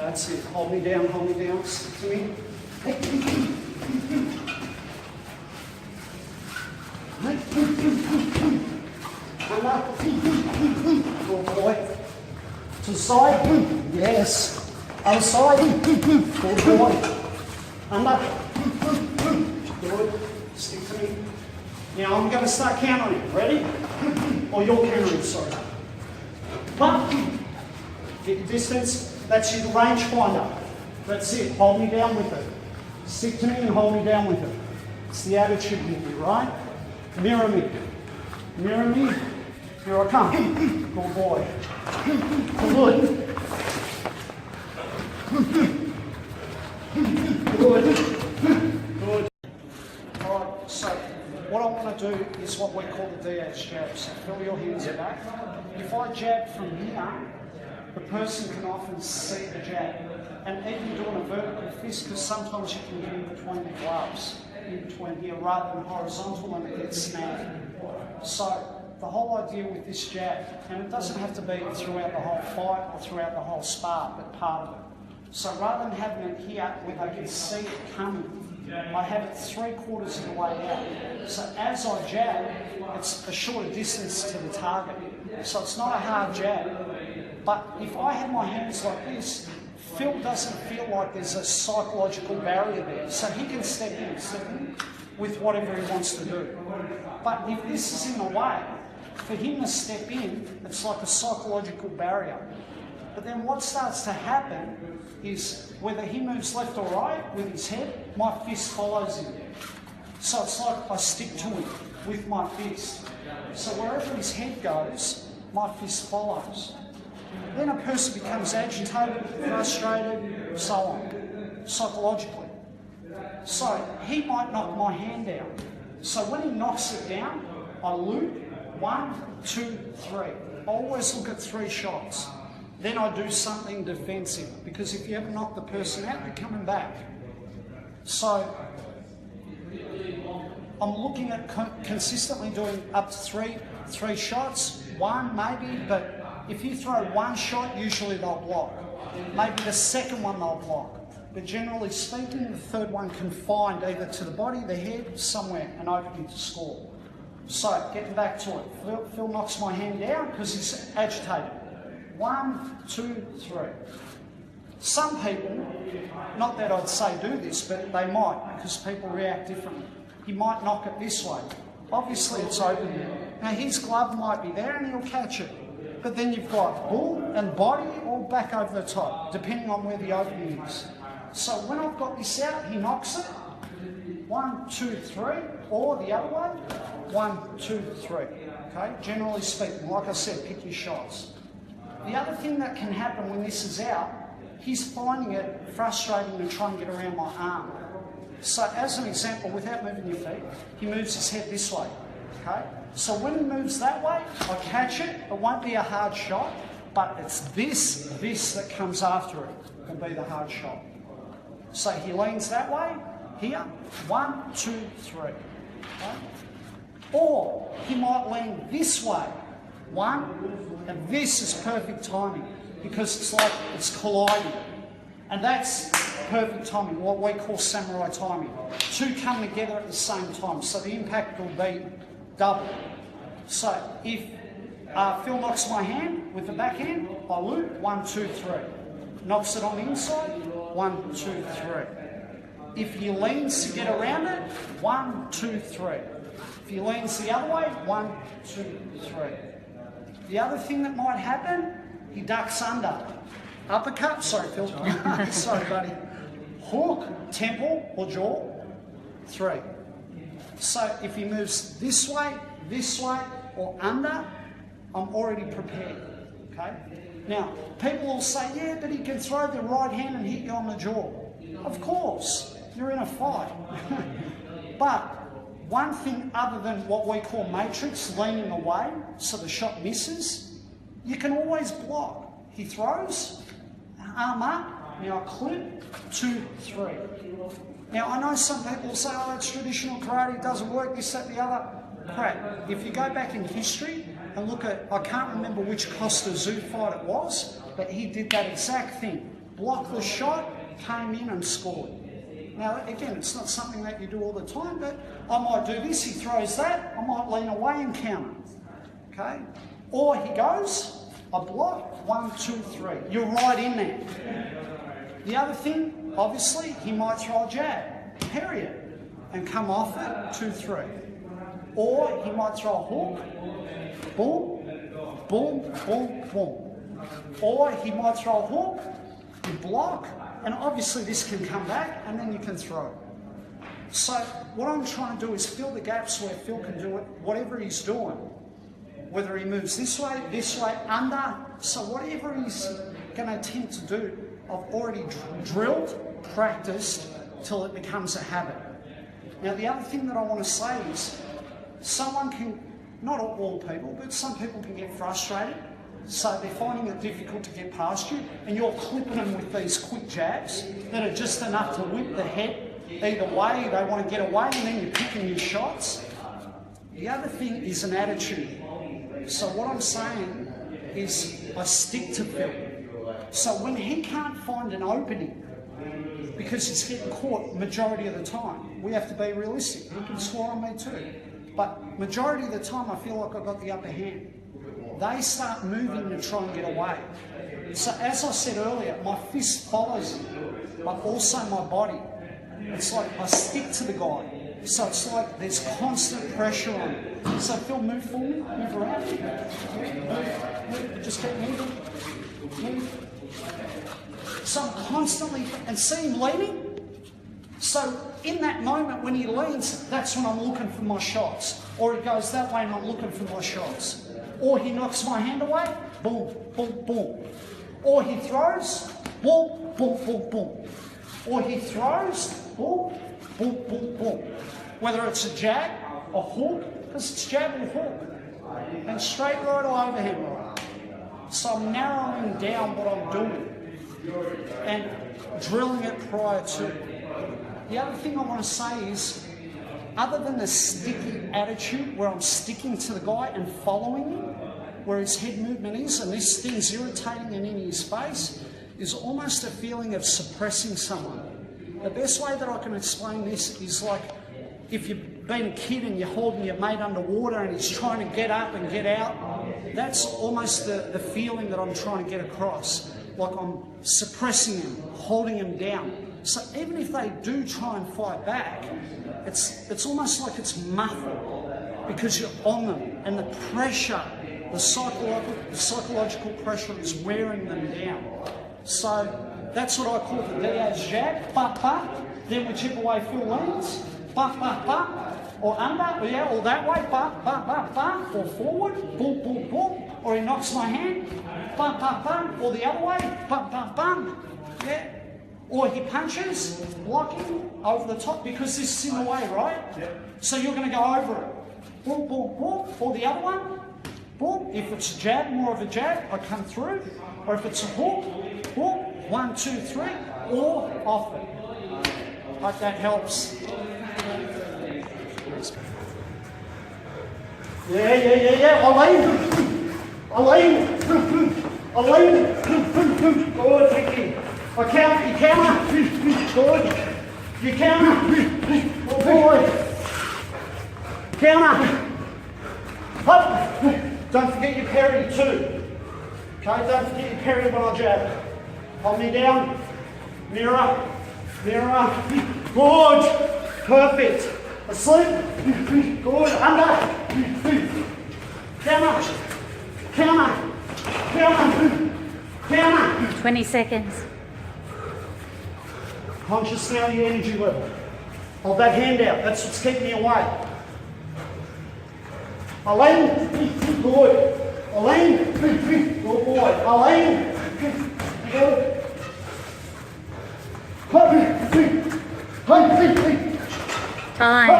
That's it. Hold me down, stick to me. Good boy. To the side. Yes. Other side. Good boy. Under. Good. Stick to me. Now I'm going to start counting. Ready? Or you're counting, sorry. But, get your distance. That's your range finder. That's it. Hold me down with it. Stick to me and hold me down with it. It's the attitude with you, right? Mirror me. Mirror me. Here I come. Good boy. Good. Good. All right, so what I want to do is what we call the Diaz jab. So feel your hands back. If I jab from here, the person can often see the jab. And even doing a vertical fist, because sometimes you can get in between the gloves, in between here, rather than horizontal and it gets snagged. So the whole idea with this jab, and it doesn't have to be throughout the whole fight or throughout the whole spar, but part of it. So rather than having it here where they can see it coming, I have it 3/4 of the way out. So as I jab, it's a shorter distance to the target. So it's not a hard jab. But if I have my hands like this, Phil doesn't feel like there's a psychological barrier there. So he can step in with whatever he wants to do. But if this is in the way, for him to step in, it's like a psychological barrier. But then what starts to happen is whether he moves left or right with his head, my fist follows him. So it's like I stick to him with my fist. So wherever his head goes, my fist follows. Then a person becomes agitated, frustrated, so on, psychologically. So he might knock my hand down. So when he knocks it down, I loop, 1, 2, 3. I always look at 3 shots. Then I do something defensive, because if you ever knock the person out, they're coming back. So I'm looking at consistently doing up to three shots, 1 maybe, but if you throw 1 shot, usually they'll block. Maybe the second one they'll block. But generally speaking, the third one confined either to the body, the head, somewhere, and opening to score. So, getting back to it, Phil knocks my hand down because he's agitated. 1, 2, 3. Some people, not that I'd say do this, but they might, because people react differently. He might knock it this way. Obviously it's open there. Now his glove might be there and he'll catch it. But then you've got bull and body all back over the top, depending on where the opening is. So when I've got this out, he knocks it. 1, 2, 3, or the other way. 1, 2, 3. Okay, generally speaking, like I said, pick your shots. The other thing that can happen when this is out, he's finding it frustrating to try and get around my arm. So as an example, without moving your feet, he moves his head this way. Okay? So when he moves that way, I catch it. It won't be a hard shot, but it's this that comes after it will be the hard shot. So he leans that way, here, 1, 2, 3. Okay? Or he might lean this way, 1, and this is perfect timing because it's like it's colliding. And that's perfect timing, what we call samurai timing. 2 come together at the same time, so the impact will be double. So if Phil knocks my hand with the backhand, I loop, 1, 2, 3. Knocks it on the inside, 1, 2, 3. If he leans to get around it, 1, 2, 3. If he leans the other way, 1, 2, 3. The other thing that might happen, he ducks under. Uppercut, sorry Phil, sorry buddy. Hook, temple or jaw, 3. So if he moves this way, or under, I'm already prepared, okay? Now, people will say, yeah, but he can throw the right hand and hit you on the jaw. Of course, you're in a fight. But one thing other than what we call matrix, leaning away, so the shot misses, you can always block. He throws, arm up, now clip, 2, 3. Now, I know some people say, oh, that's traditional karate, it doesn't work, this, that, the other. Crap. If you go back in history and look at, I can't remember which Costa Zoo fight it was, but he did that exact thing. blocked the shot, came in and scored. Now, again, it's not something that you do all the time, but I might do this, he throws that, I might lean away and counter, okay? Or he goes, I block, 1, 2, 3. You're right in there. The other thing, obviously, he might throw a jab, period, and come off it, 2, 3. Or he might throw a hook, boom, boom, boom, boom. Or he might throw a hook, you block, and obviously this can come back, and then you can throw. So what I'm trying to do is fill the gaps where Phil can do it, whatever he's doing. Whether he moves this way, under. So whatever he's going to attempt to do, I've already drilled, practiced, till it becomes a habit. Now the other thing that I want to say is, someone can, not all people, but some people can get frustrated. So they're finding it difficult to get past you, and you're clipping them with these quick jabs that are just enough to whip the head either way. They want to get away, and then you're picking your shots. The other thing is an attitude. So what I'm saying is I stick to Phil. So when he can't find an opening, because he's getting caught majority of the time, we have to be realistic. He can score on me too. But majority of the time I feel like I've got the upper hand. They start moving to try and get away. So as I said earlier, my fist follows him, but also my body. It's like I stick to the guy. So it's like there's constant pressure on him. So Phil, move for me, move around. Move, just keep moving. Move. So I'm constantly, and see him leaning? So in that moment when he leans, that's when I'm looking for my shots. Or he goes that way and I'm looking for my shots. Or he knocks my hand away, boom, boom, boom. Or he throws, boom, boom, boom, boom. Or he throws, boom, boom, boom, boom. Whether it's a jab, a hook, because it's jab and hook. And straight right or overhand right. So I'm narrowing down what I'm doing and drilling it prior to. The other thing I want to say is, other than the sticky attitude where I'm sticking to the guy and following him, where his head movement is, and this thing's irritating and in his face, is almost a feeling of suppressing someone. The best way that I can explain this is like if you've been a kid and you're holding your mate underwater and he's trying to get up and get out. That's almost the feeling that I'm trying to get across. Like I'm suppressing him, holding him down. So even if they do try and fight back, it's almost like it's muffled because you're on them, and the pressure, the psychological pressure is wearing them down. So that's what I call the Diaz jab, ba. Then whichever way Phil leans, ba, or under, or that way, ba, or forward, boom, boom, boom, or he knocks my hand, ba, or the other way, ba, yeah. Or he punches, blocking over the top because this is in the way, right? Yep. So you're going to go over it. Boom, boom, boom. Or the other one, boom. If it's a jab, more of a jab, I come through. Or if it's a hook, boom, 1, 2, 3, or off it. Hope that helps. Yeah. I lean. Good, thank you. I count, you counter, good. You counter, oh boy. Counter. Up. Don't forget your parry too. Okay, don't forget your parry when I jab. Hold me down. Mirror. Good. Perfect. Asleep. Good. Under. Counter. 20 seconds. Conscious now of your energy level. Hold that hand out. That's what's keeping me away. Elaine, good. Elaine, good boy. Elaine, good. Time.